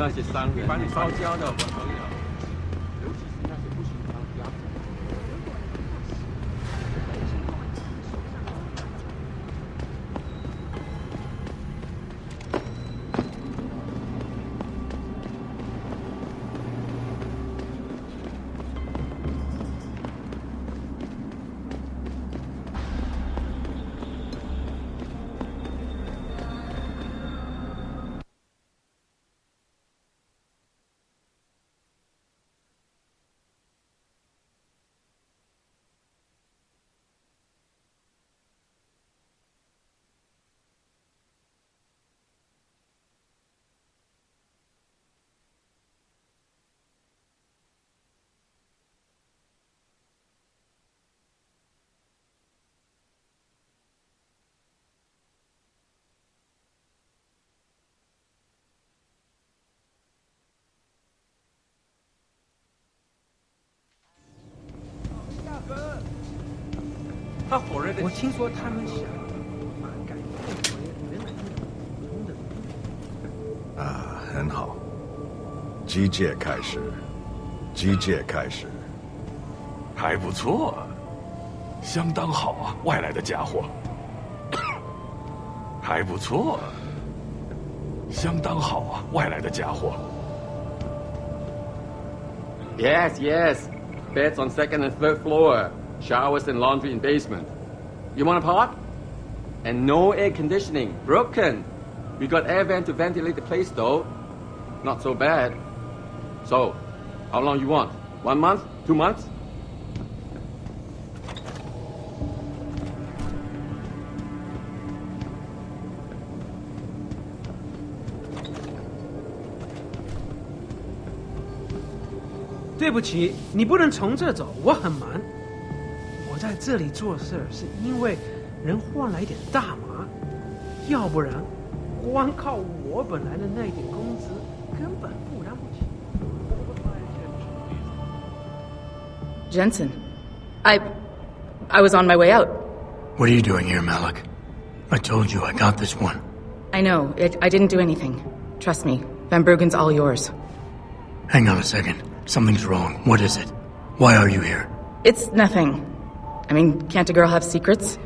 那些商人，把你烧焦的，我朋友，尤其是那些不寻常家伙。他火热的。我听说他们想改变回原来那种普通的人。啊，很好。机械开始，机械开始，还不错，相当好啊！外来的家伙，还不错，相当好啊！外来的家伙。Yes, yes. Beds on second and third floor. Showers and laundry in basement. You want a part? And no air conditioning. Broken. We got air vent to ventilate the place though. Not so bad. So, how long you want? 1 month? 2 months? "对不起，你不能从这走，我很忙。我在这里做事是因为能换来点大麻，要不然光靠我本来的那点工资根本负担不起。" Jensen, I was on my way out. What are you doing here, Malik? I told you I got this one. I know. I didn't do anything. Trust me. Van Bruggen's all yours. Hang on a second. Something's wrong. What is it? Why are you here? It's nothing. I mean, can't a girl have secrets?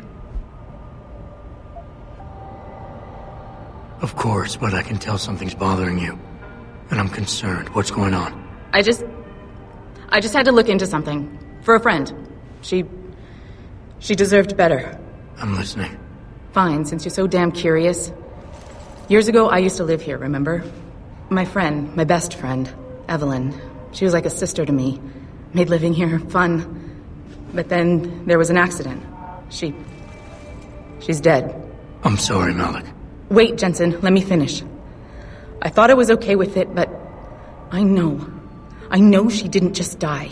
Of course, but I can tell something's bothering you. And I'm concerned. What's going on? I just had to look into something. For a friend. She deserved better. I'm listening. Fine, since you're so damn curious. Years ago, I used to live here, remember? My friend, my best friend, Evelyn. She was like a sister to me. Made living here fun. But then there was an accident. She's dead. I'm sorry, Malik. Wait, Jensen, let me finish. I thought I was okay with it, but I know she didn't just die.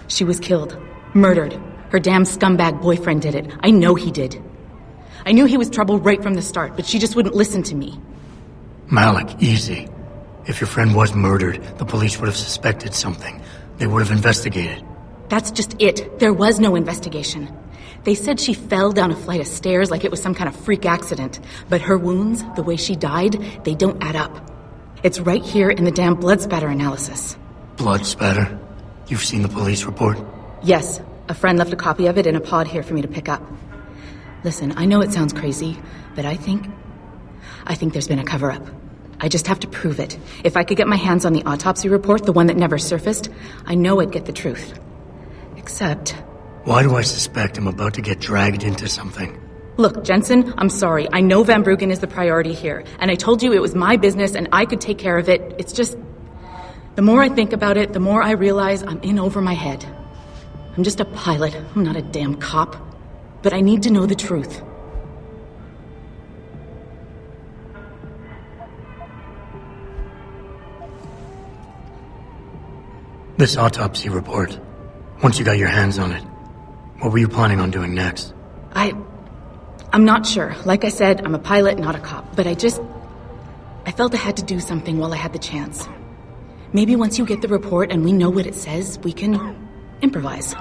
She was killed. Murdered. Her damn scumbag boyfriend did it. I know he did. I knew he was trouble right from the start, but she just wouldn't listen to me. Malik, easy. If your friend was murdered, the police would have suspected something. They would have investigated. That's just it. There was no investigation. They said she fell down a flight of stairs like it was some kind of freak accident. But her wounds, the way she died, they don't add up. It's right here in the damn blood spatter analysis. Blood spatter? You've seen the police report? Yes. A friend left a copy of it in a pod here for me to pick up. Listen, I know it sounds crazy, but I think there's been a cover-up. I just have to prove it. If I could get my hands on the autopsy report, the one that never surfaced, I know I'd get the truth. Except... Why do I suspect I'm about to get dragged into something? Look, Jensen, I'm sorry. I know Van Bruggen is the priority here. And I told you it was my business and I could take care of it. It's just... The more I think about it, the more I realize I'm in over my head. I'm just a pilot. I'm not a damn cop. But I need to know the truth. This autopsy report. Once you got your hands on it, what were you planning on doing next? I'm not sure. Like I said, I'm a pilot, not a cop. But I felt I had to do something while I had the chance. Maybe once you get the report and we know what it says, we can improvise.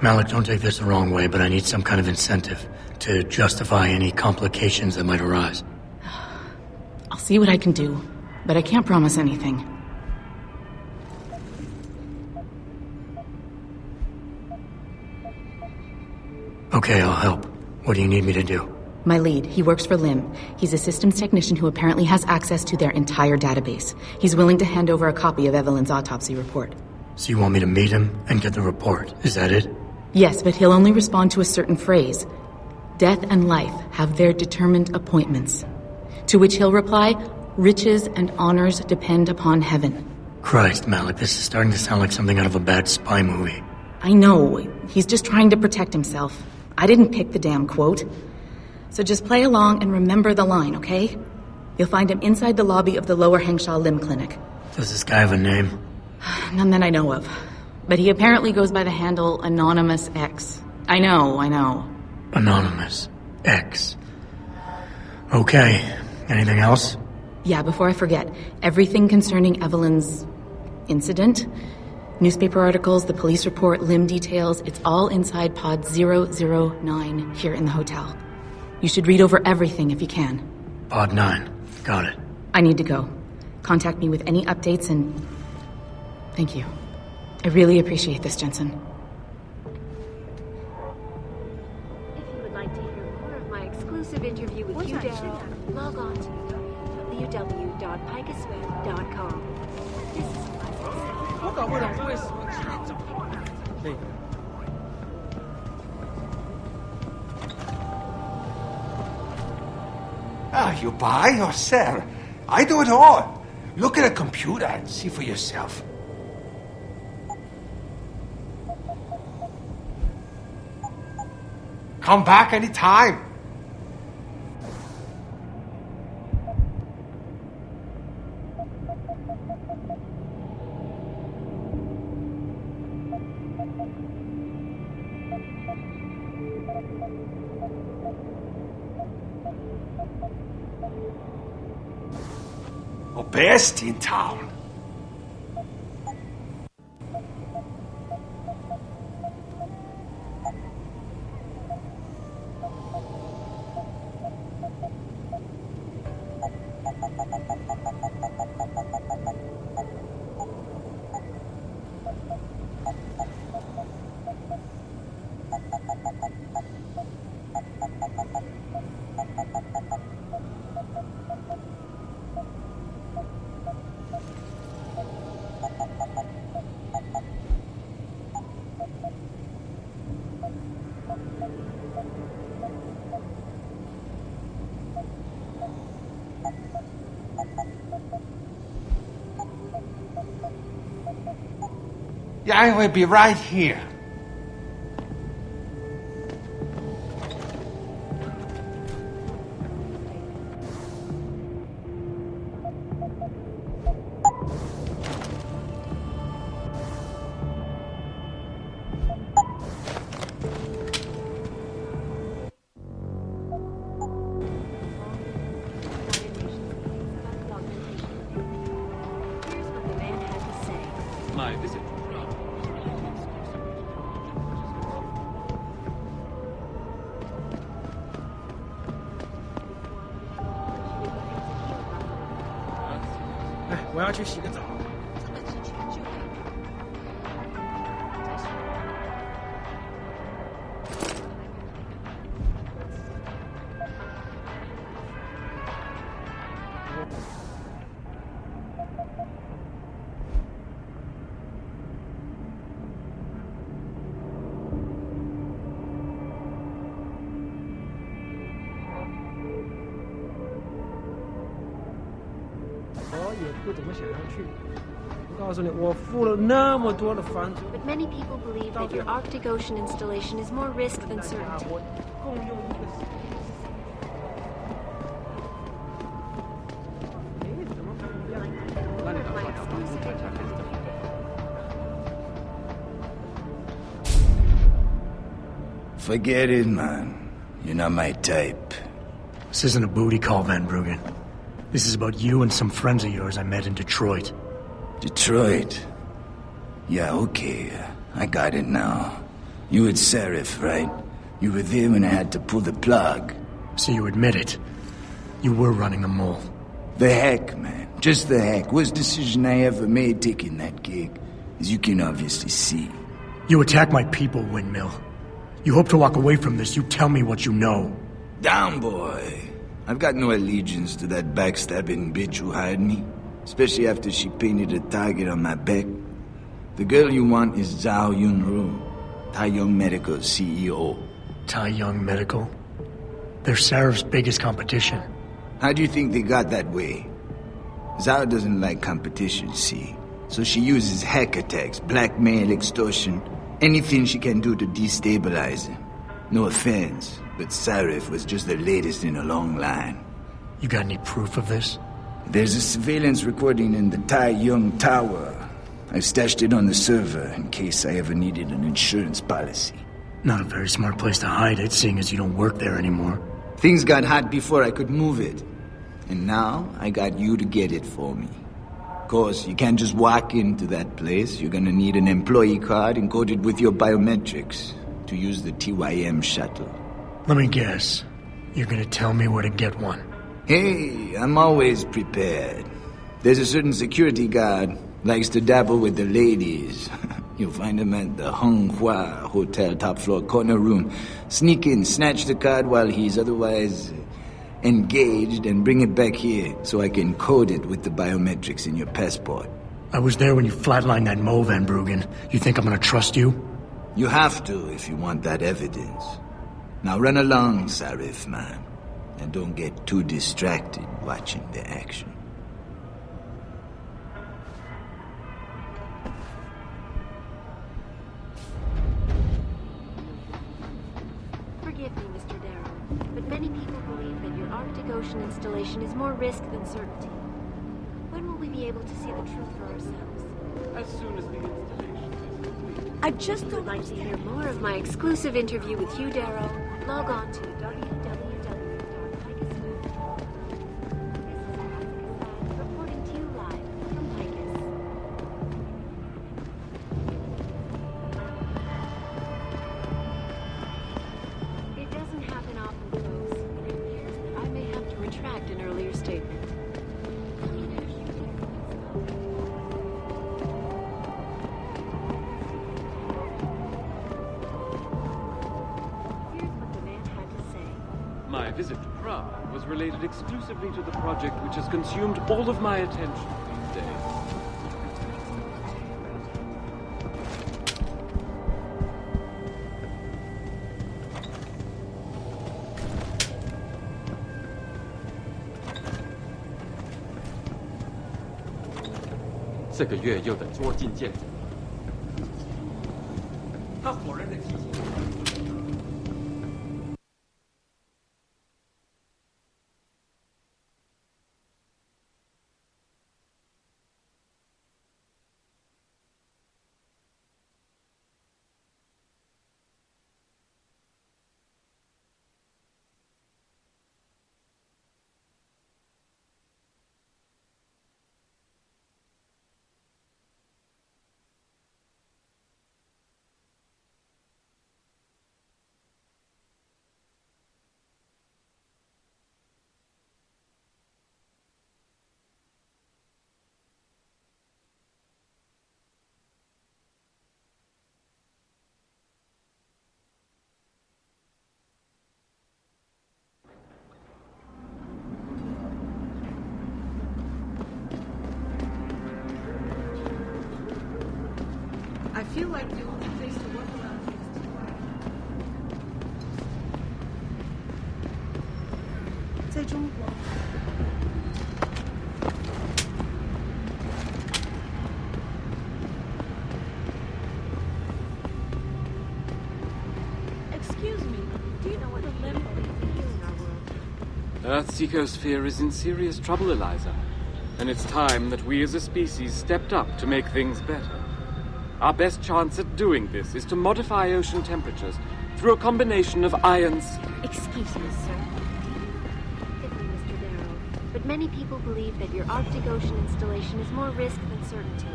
Malik, don't take this the wrong way, but I need some kind of incentive to justify any complications that might arise. I'll see what I can do, but I can't promise anything. Okay, I'll help. What do you need me to do? My lead, he works for Lim. He's a systems technician who apparently has access to their entire database. He's willing to hand over a copy of Evelyn's autopsy report. So you want me to meet him and get the report, is that it? Yes, but he'll only respond to a certain phrase. Death and life have their determined appointments. To which he'll reply, riches and honors depend upon heaven. Christ, Malik, this is starting to sound like something out of a bad spy movie. I know, he's just trying to protect himself. I didn't pick the damn quote. So just play along and remember the line, okay? You'll find him inside the lobby of the Lower Hengsha Lim Clinic. Does this guy have a name? None that I know of. But he apparently goes by the handle Anonymous X. I know. Anonymous X. Okay. Anything else? Yeah, before I forget, everything concerning Evelyn's incident, newspaper articles, the police report, Lim details, it's all inside pod 009 here in the hotel. You should read over everything if you can. Pod 9. Got it. I need to go. Contact me with any updates and... Thank you. I really appreciate this, Jensen. If you would like to hear more of my exclusive interview with you, Daryl, log on to www.picusweb.com. This is you buy or sell. I do it all. Look at a computer and see for yourself. Come back anytime. Oh, best in town. Yeah, I will be right here. Here's what the man had to say. My visit. But many people believe that your Arctic Ocean installation is more risk than certainty. Forget it, man. You're not my type. This isn't a booty call, Van Bruggen. This is about you and some friends of yours I met in Detroit. Detroit? Yeah, okay. I got it now. You with Serif, right? You were there when I had to pull the plug. So you admit it. You were running a mole. The heck, man. Just the heck. Worst decision I ever made taking that gig, as you can obviously see. You attack my people, Windmill. You hope to walk away from this, you tell me what you know. Down, boy. I've got no allegiance to that backstabbing bitch who hired me. Especially after she painted a target on my back. The girl you want is Zhao Yunru, Tai Young Medical's CEO. Tai Young Medical? They're Sarif's biggest competition. How do you think they got that way? Zhao doesn't like competition, see? So she uses hack attacks, blackmail, extortion, anything she can do to destabilize him. No offense, but Sarif was just the latest in a long line. You got any proof of this? There's a surveillance recording in the Tai Young Tower. I've stashed it on the server in case I ever needed an insurance policy. Not a very smart place to hide it, seeing as you don't work there anymore. Things got hot before I could move it. And now, I got you to get it for me. Of course, you can't just walk into that place. You're gonna need an employee card encoded with your biometrics to use the TYM shuttle. Let me guess. You're gonna tell me where to get one. Hey, I'm always prepared. There's a certain security guard, likes to dabble with the ladies. You'll find him at the Hung Hua Hotel top floor corner room. Sneak in, snatch the card while he's otherwise engaged, and bring it back here so I can code it with the biometrics in your passport. I was there when you flatlined that Mo, Van Bruggen. You think I'm gonna trust you? You have to if you want that evidence. Now run along, Sarif, man. And don't get too distracted watching the action. Forgive me, Mr. Darrow, but many people believe that your Arctic Ocean installation is more risk than certainty. When will we be able to see the truth for ourselves? As soon as the installation is complete. I just would like to hear more of my exclusive interview with Hugh Darrow. Log on to www.picus.com. Reporting to you live from Picus. It doesn't happen often, folks, but it appears that I may have to retract an earlier statement. My visit to Prague was related exclusively to the project which has consumed all of my attention these days.这个月又得捉襟见肘。他火人的脾气。I feel like the only place to work around here is TY. 在中国。Excuse me, do you know what a limb is in our world? Earth's ecosphere is in serious trouble, Eliza. And it's time that we as a species stepped up to make things better. Our best chance at doing this is to modify ocean temperatures through a combination of ions. Excuse me, sir. Forgive me, Mr. Darrow, but many people believe that your Arctic Ocean installation is more risk than certainty.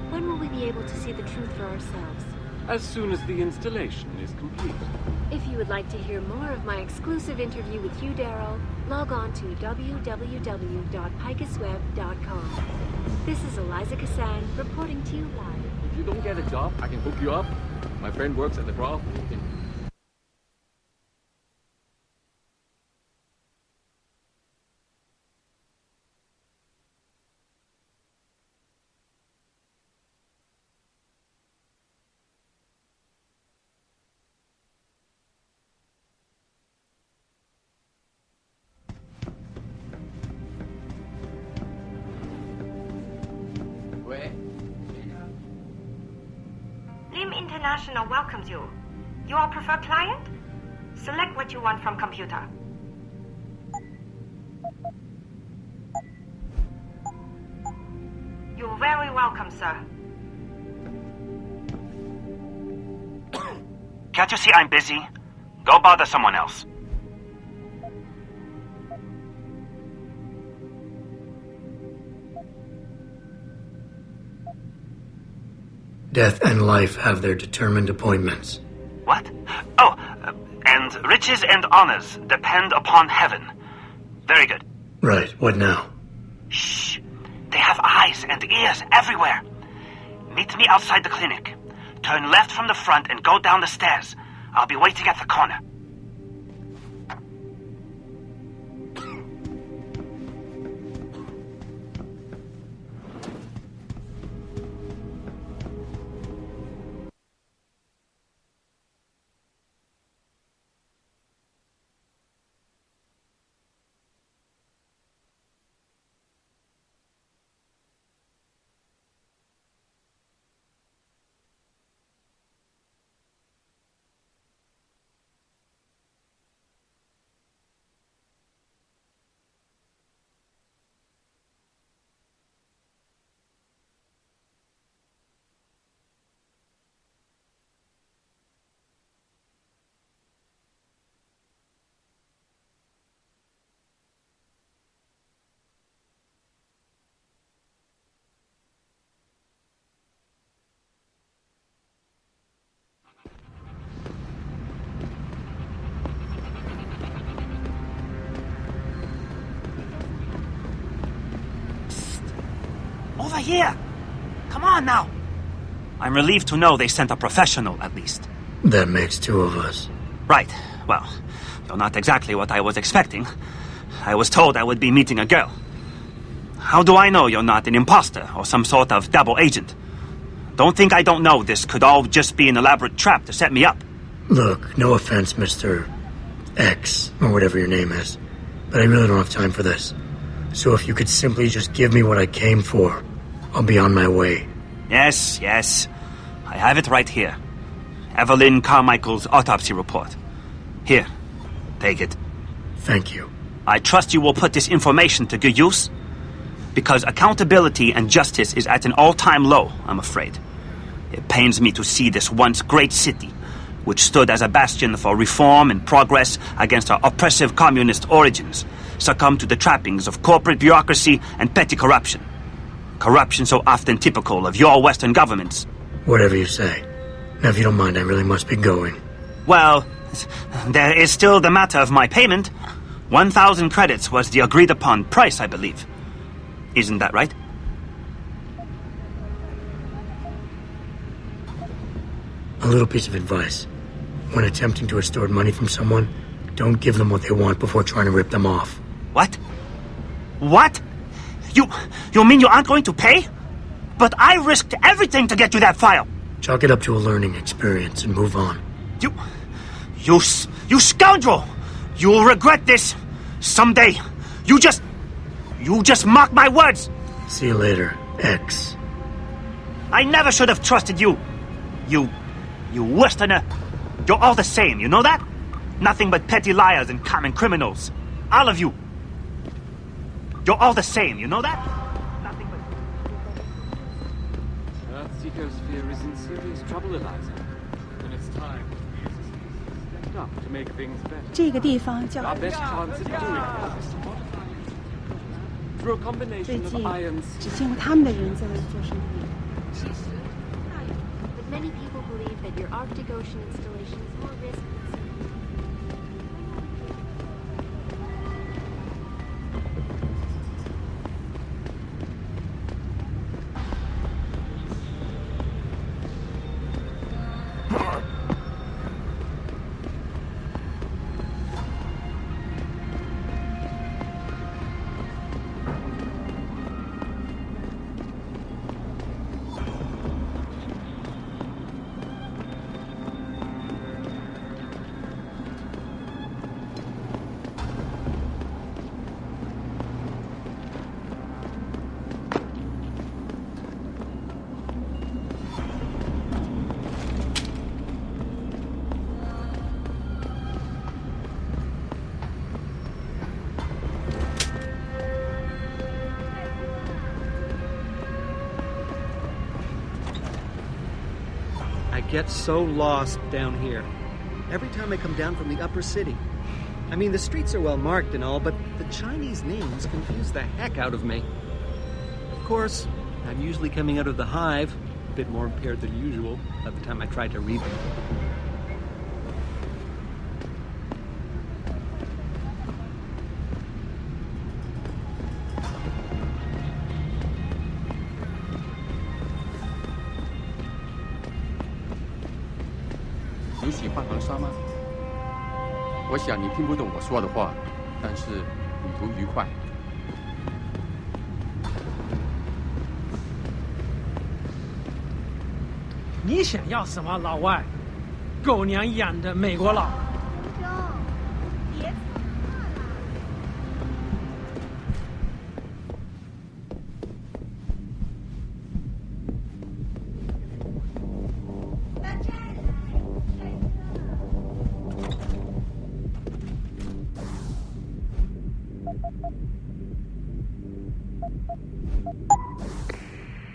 When will we be able to see the truth for ourselves? As soon as the installation is complete. If you would like to hear more of my exclusive interview with you, Daryl, log on to www.picusweb.com. This is Eliza Cassan reporting to you live. If you don't get a job, I can hook you up. My friend works at the brothel. International welcomes you. You are preferred client? Select what you want from computer. You're very welcome, sir. Can't you see I'm busy? Go bother someone else. Death and life have their determined appointments. What? Oh, and riches and honors depend upon heaven. Very good. Right, what now? Shh. They have eyes and ears everywhere. Meet me outside the clinic. Turn left from the front and go down the stairs. I'll be waiting at the corner. Over here! Come on now! I'm relieved to know they sent a professional, at least. That makes two of us. Right. Well, you're not exactly what I was expecting. I was told I would be meeting a girl. How do I know you're not an imposter or some sort of double agent? Don't think I don't know this could all just be an elaborate trap to set me up. Look, no offense, Mr. X, or whatever your name is, but I really don't have time for this. So if you could simply just give me what I came for, I'll be on my way. Yes, yes. I have it right here. Evelyn Carmichael's autopsy report. Here, take it. Thank you. I trust you will put this information to good use, because accountability and justice is at an all-time low, I'm afraid. It pains me to see this once great city, which stood as a bastion for reform and progress against our oppressive communist origins, succumb to the trappings of corporate bureaucracy and petty corruption. Corruption so often typical of your Western governments. Whatever you say. Now, if you don't mind, I really must be going. Well, there is still the matter of my payment. 1,000 credits was the agreed-upon price, I believe. Isn't that right? A little piece of advice. When attempting to extort money from someone, don't give them what they want before trying to rip them off. What? What? You mean you aren't going to pay? But I risked everything to get you that file. Chalk it up to a learning experience and move on. You scoundrel! You will regret this someday. You just mock my words. See you later, X. I never should have trusted you. You Westerner. You're all the same, you know that? Nothing but petty liars and common criminals. All of you. You're all the same, you know that? Nothing but... Earth's ecosphere is in serious trouble, Eliza. And it's time we as a species stepped up to make things better. 这个地方叫 Our best chance at doing this is to modify it. Through a 最 combination of 近 ions... 只见过他们的人在那里做生意。 But many people believe that your Arctic Ocean installation is more risky than certain. get so lost down here. Every time I come down from the upper city. I mean, the streets are well marked and all, but the Chinese names confuse the heck out of me. Of course, I'm usually coming out of the hive, a bit more impaired than usual by the time I try to read them.你喜欢航沙吗？我想你听不懂我说的话，但是旅途愉快。你想要什么，老外？狗娘养的美国佬！别说话了。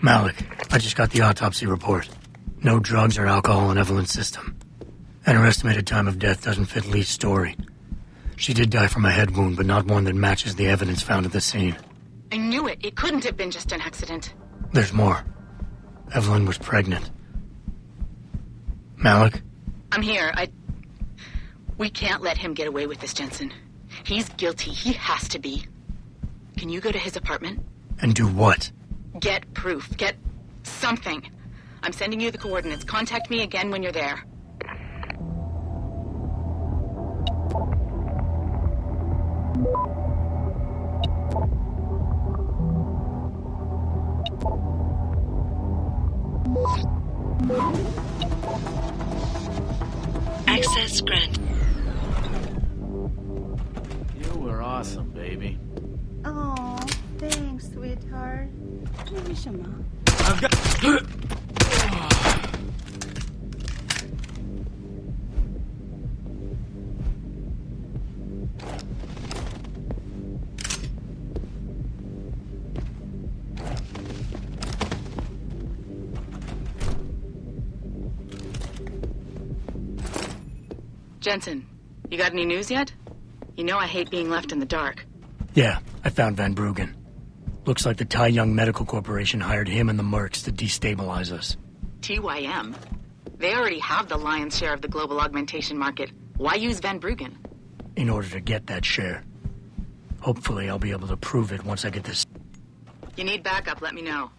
Malik, I just got the autopsy report. No drugs or alcohol in Evelyn's system. And her estimated time of death doesn't fit Lee's story. She did die from a head wound, but not one that matches the evidence found at the scene. I knew it. It couldn't have been just an accident. There's more. Evelyn was pregnant. Malik? I'm here. We can't let him get away with this, Jensen. He's guilty. He has to be. Can you go to his apartment? And do what? Get proof. Get something. I'm sending you the coordinates. Contact me again when you're there. Access granted. You were awesome, baby. Oh, thanks, sweetheart. 为什么？ I've got. Jensen, you got any news yet? You know I hate being left in the dark. Yeah, I found Van Bruggen. Looks like the Tai Young Medical Corporation hired him and the Mercs to destabilize us. TYM? They already have the lion's share of the global augmentation market. Why use Van Bruggen? In order to get that share. Hopefully I'll be able to prove it once I get this. You need backup, let me know.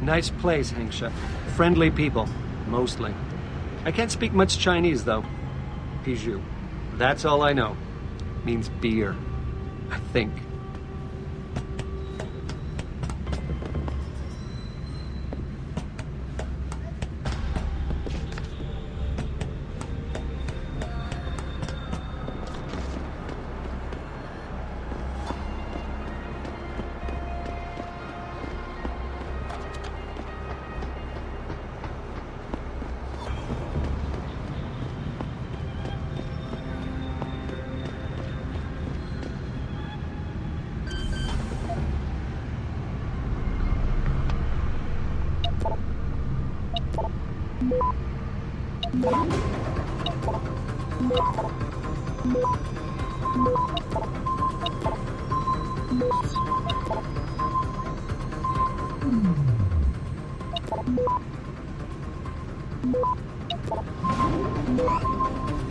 Nice place, Hengsha. Friendly people, mostly. I can't speak much Chinese, though. Piju. That's all I know. Means beer. I think.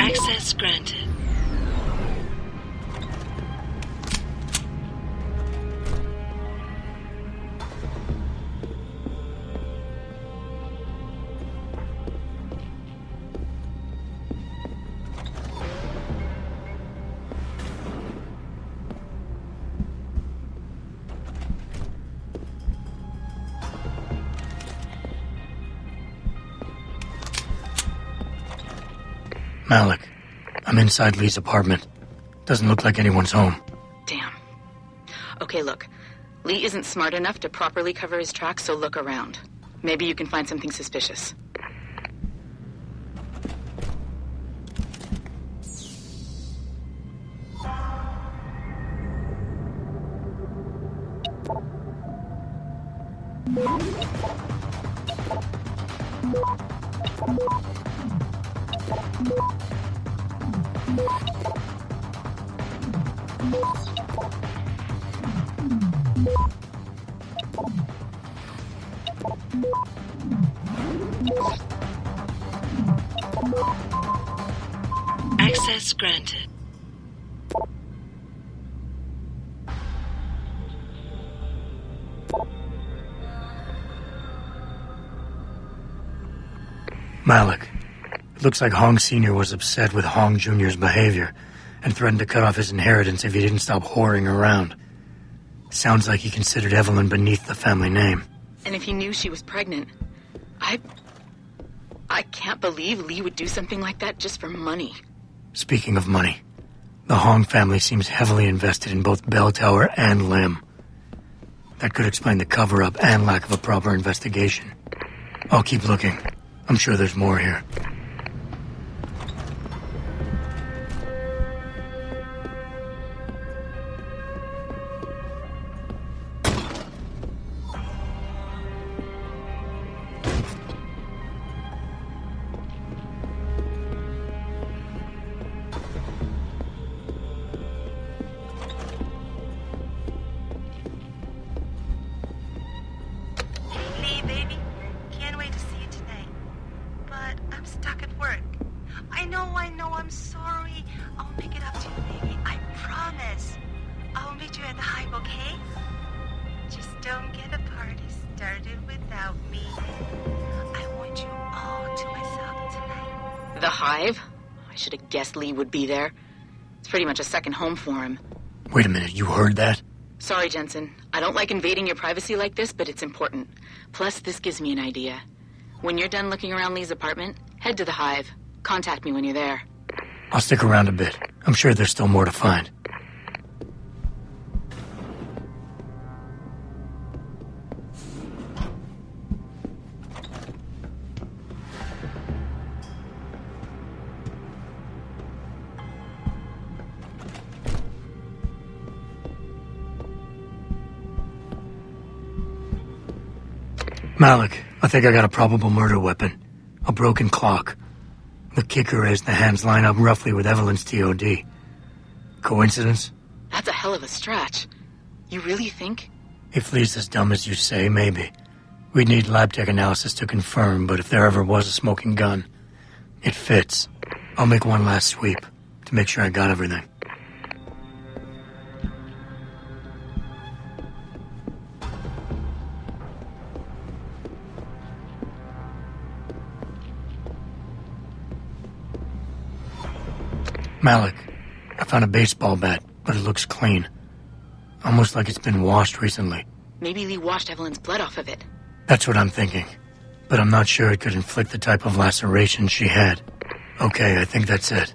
Access granted. Malik, I'm inside Lee's apartment. Doesn't look like anyone's home. Damn. Okay, look. Lee isn't smart enough to properly cover his tracks, so look around. Maybe you can find something suspicious. Access granted. Malik, it looks like Hong Sr. was upset with Hong Jr.'s behavior and threatened to cut off his inheritance if he didn't stop whoring around. Sounds like he considered Evelyn beneath the family name. And if he knew she was pregnant, I can't believe Lee would do something like that just for money. Speaking of money, the Hong family seems heavily invested in both Bell Tower and Lim. That could explain the cover-up and lack of a proper investigation. I'll keep looking. I'm sure there's more here. Lee, baby, can't wait to see you tonight. But I'm stuck at work. I know, I'm sorry. I'll make it up to you, baby. I promise. I'll meet you at the Hive, okay? Just don't get the party started without me. I want you all to myself tonight. The Hive? I should have guessed Lee would be there. It's pretty much a second home for him. Wait a minute, you heard that? Sorry, Jensen. I don't like invading your privacy like this, but it's important. Plus, this gives me an idea. When you're done looking around Lee's apartment, head to the Hive. Contact me when you're there. I'll stick around a bit. I'm sure there's still more to find. Malik, I think I got a probable murder weapon. A broken clock. The kicker is the hands line up roughly with Evelyn's TOD. Coincidence? That's a hell of a stretch. You really think? If Lee's as dumb as you say, maybe. We'd need lab tech analysis to confirm, but if there ever was a smoking gun, it fits. I'll make one last sweep to make sure I got everything. Malik, I found a baseball bat, but it looks clean. Almost like it's been washed recently. Maybe Lee washed Evelyn's blood off of it. That's what I'm thinking. But I'm not sure it could inflict the type of laceration she had. Okay, I think that's it.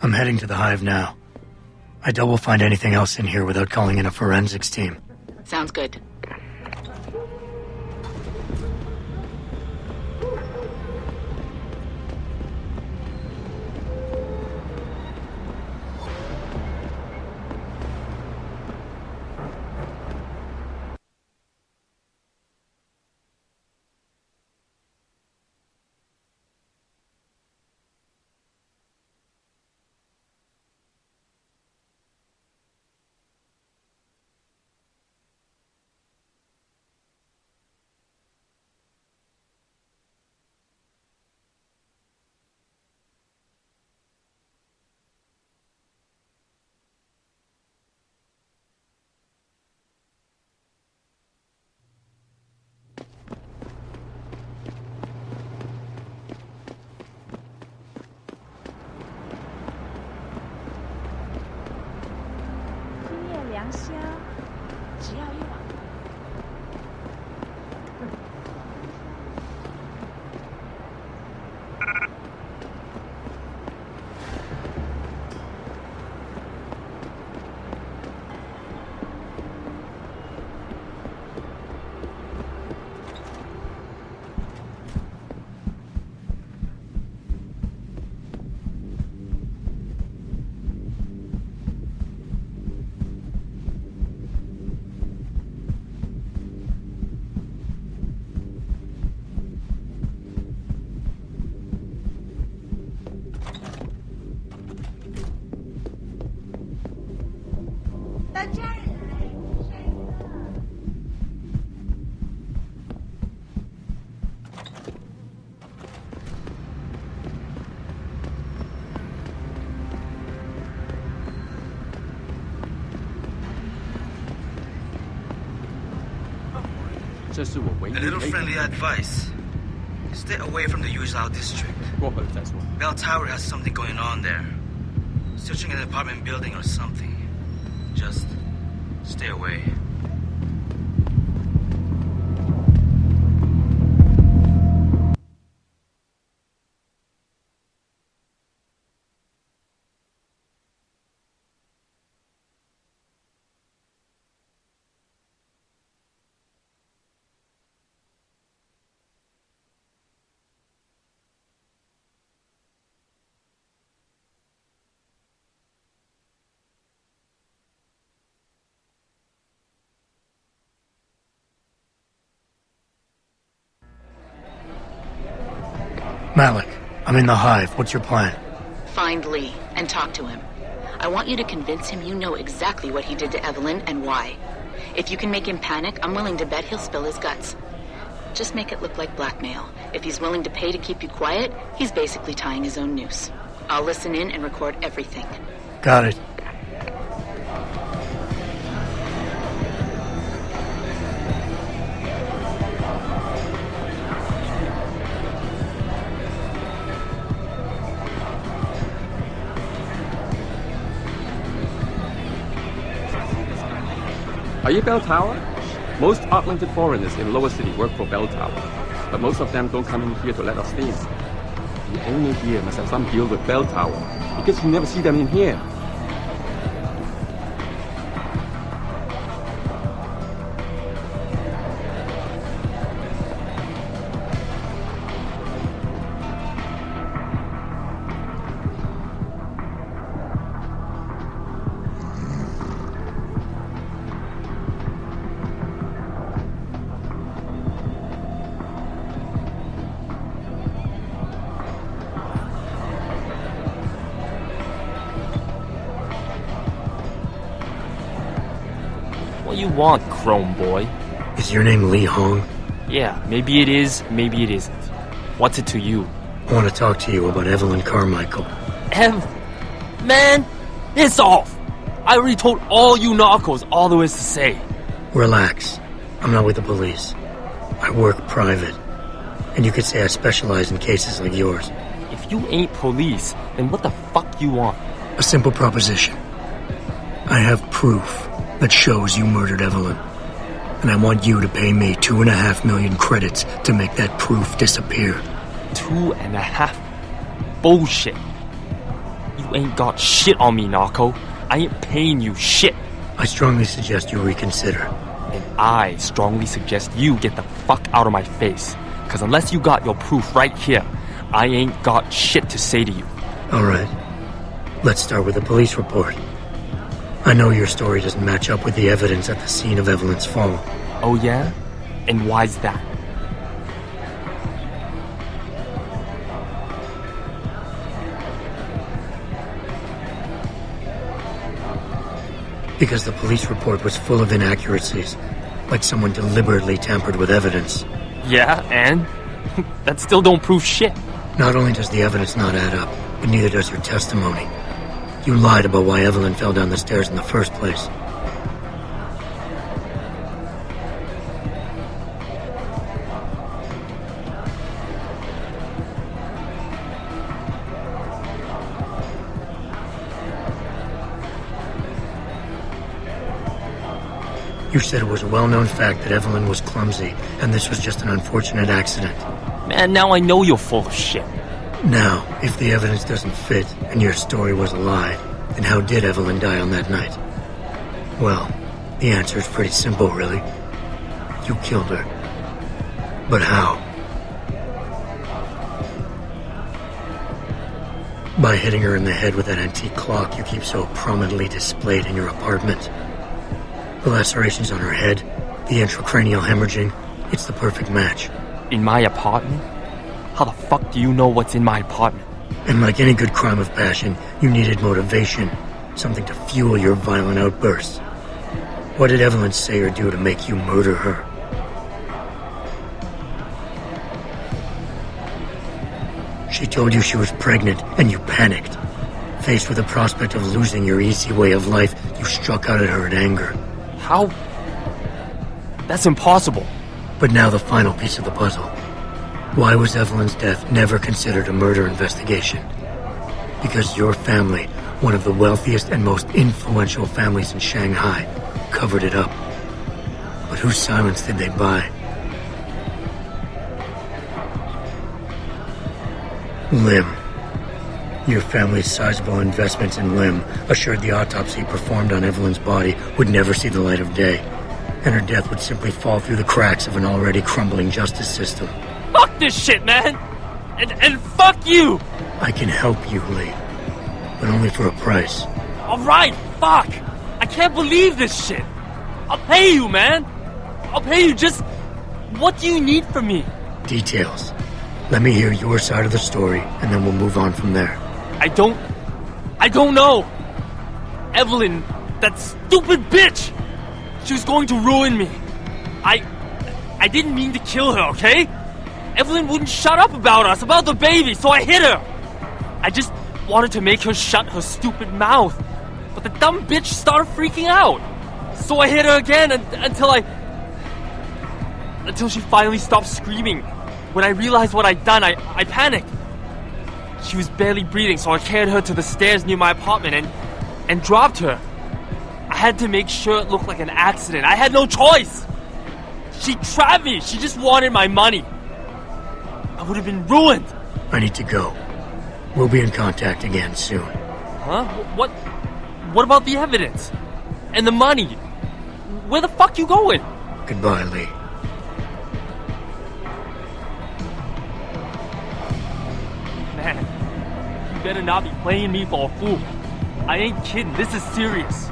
I'm heading to the Hive now. I doubt we'll find anything else in here without calling in a forensics team. Sounds good. 阳宵，只要一碗。这是我唯一 A little friendly advice. Stay away from the Yuzhao district. 过后再说。 Bell Tower has something going on there. Searching an apartment building or something. Just stay away. Malik, I'm in the hive. What's your plan? Find Lee and talk to him. I want you to convince him you know exactly what he did to Evelyn and why. If you can make him panic, I'm willing to bet he'll spill his guts. Just make it look like blackmail. If he's willing to pay to keep you quiet, he's basically tying his own noose. I'll listen in and record everything. Got it. Are you Bell Tower? Most augmented foreigners in lower city work for Bell Tower, but most of them don't come in here to let us in. The owner here must have some deal with Bell Tower, because you never see them in here. What you want, Chrome Boy? Is your name Lee Hong? Yeah, maybe it is, maybe it isn't. What's it to you? I want to talk to you about Evelyn Carmichael. Man, it's off! I already told all you narcos all there is to say. Relax. I'm not with the police. I work private. And you could say I specialize in cases like yours. If you ain't police, then what the fuck you want? A simple proposition. I have proof that shows you murdered Evelyn. And I want you to pay me 2.5 million credits to make that proof disappear. 2.5? Bullshit. You ain't got shit on me, narco. I ain't paying you shit. I strongly suggest you reconsider. And I strongly suggest you get the fuck out of my face. Cause unless you got your proof right here, I ain't got shit to say to you. Alright. Let's start with the police report. I know your story doesn't match up with the evidence at the scene of Evelyn's fall. Oh yeah? And why's that? Because the police report was full of inaccuracies, like someone deliberately tampered with evidence. Yeah, and? That still don't prove shit. Not only does the evidence not add up, but neither does your testimony. You lied about why Evelyn fell down the stairs in the first place. You said it was a well-known fact that Evelyn was clumsy, and this was just an unfortunate accident. Man, now I know you're full of shit. Now, if the evidence doesn't fit, and your story was a lie, then how did Evelyn die on that night? Well, the answer is pretty simple, really. You killed her. But how? By hitting her in the head with that antique clock you keep so prominently displayed in your apartment. The lacerations on her head, the intracranial hemorrhaging, it's the perfect match. In my apartment? How the fuck do you know what's in my apartment? And like any good crime of passion, you needed motivation, something to fuel your violent outbursts. What did Evelyn say or do to make you murder her? She told you she was pregnant, and you panicked. Faced with the prospect of losing your easy way of life, you struck out at her in anger. How? That's impossible. But now the final piece of the puzzle. Why was Evelyn's death never considered a murder investigation? Because your family, one of the wealthiest and most influential families in Shanghai, covered it up. But whose silence did they buy? Lim. Your family's sizable investments in Lim assured the autopsy performed on Evelyn's body would never see the light of day, and her death would simply fall through the cracks of an already crumbling justice system. Fuck this shit, man! And fuck you! I can help you, Lee, but only for a price. Alright, fuck! I can't believe this shit! I'll pay you, man! I'll pay you, just... What do you need from me? Details. Let me hear your side of the story, and then we'll move on from there. I don't know! Evelyn, that stupid bitch! She was going to ruin me. I didn't mean to kill her, okay? Evelyn wouldn't shut up about us, about the baby, so I hit her! I just wanted to make her shut her stupid mouth. But the dumb bitch started freaking out. So I hit her again until she finally stopped screaming. When I realized what I'd done, I panicked. She was barely breathing, so I carried her to the stairs near my apartment and dropped her. I had to make sure it looked like an accident. I had no choice. She trapped me. She just wanted my money. I would have been ruined. I need to go. We'll be in contact again soon. Huh? What about the evidence? And the money? Where the fuck you going? Goodbye, Lee. Man, you better not be playing me for a fool. I ain't kidding, this is serious.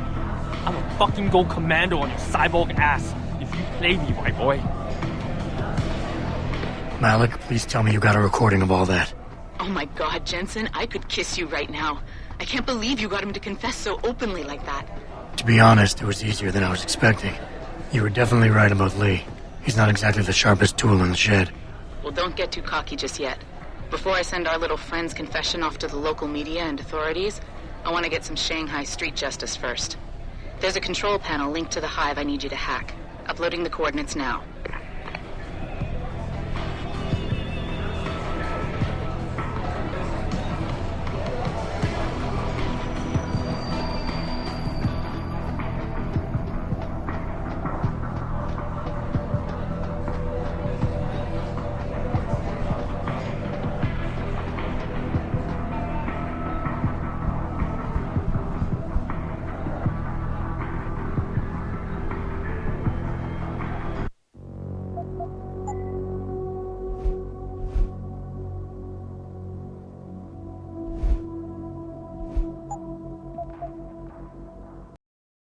I'ma fucking go commando on your cyborg ass if you play me, my boy. Malik, please tell me you got a recording of all that. Oh my God, Jensen, I could kiss you right now. I can't believe you got him to confess so openly like that. To be honest, it was easier than I was expecting. You were definitely right about Lee. He's not exactly the sharpest tool in the shed. Well, don't get too cocky just yet. Before I send our little friend's confession off to the local media and authorities, I want to get some Shanghai street justice first. There's a control panel linked to the hive I need you to hack. Uploading the coordinates now.